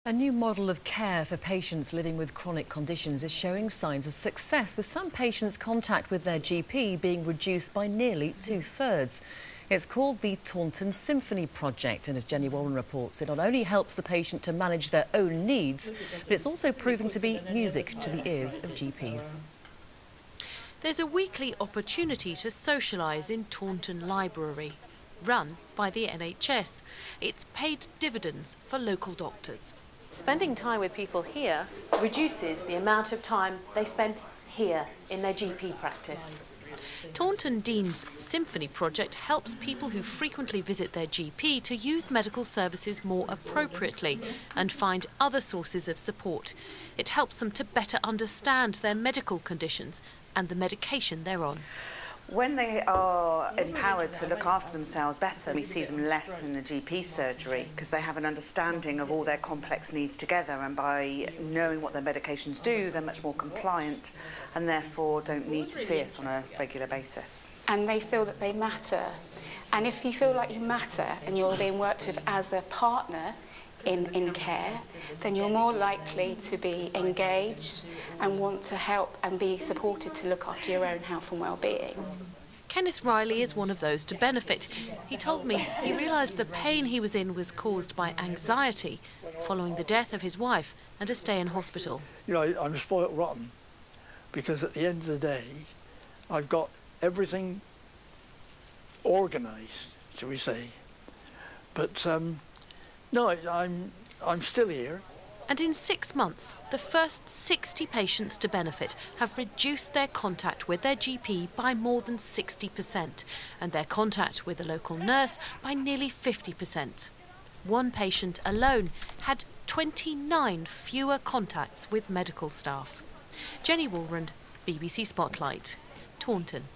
A new model of care for patients living with chronic conditions is showing signs of success, with some patients' contact with their GP being reduced by nearly 2/3. It's called the Taunton Symphony Project, and as Jenny Warren reports, it not only helps the patient to manage their own needs, but it's also proving to be music to the ears of GPs. There's a weekly opportunity to socialise in Taunton Library, run by the NHS. It's paid dividends for local doctors. Spending time with people here reduces the amount of time they spend here in their GP practice. Taunton Deane's Symphony Project helps people who frequently visit their GP to use medical services more appropriately and find other sources of support. It helps them to better understand their medical conditions and the medication they're on. When they are empowered to look after themselves better, we see them less in the GP surgery because they have an understanding of all their complex needs together, and by knowing what their medications do, they're much more compliant and therefore don't need to see us on a regular basis. And they feel that they matter. And if you feel like you matter and you're being worked with as a partner in care, then you're more likely to be engaged and want to help and be supported to look after your own health and well-being. Kenneth Riley is one of those to benefit. He told me he realised the pain he was in was caused by anxiety following the death of his wife and a stay in hospital. You know, I'm spoiled rotten because at the end of the day, I've got everything organised, shall we say, but no, I'm still here. And in 6 months, the first 60 patients to benefit have reduced their contact with their GP by more than 60% and their contact with a local nurse by nearly 50%. One patient alone had 29 fewer contacts with medical staff. Jenny Warren, BBC Spotlight, Taunton.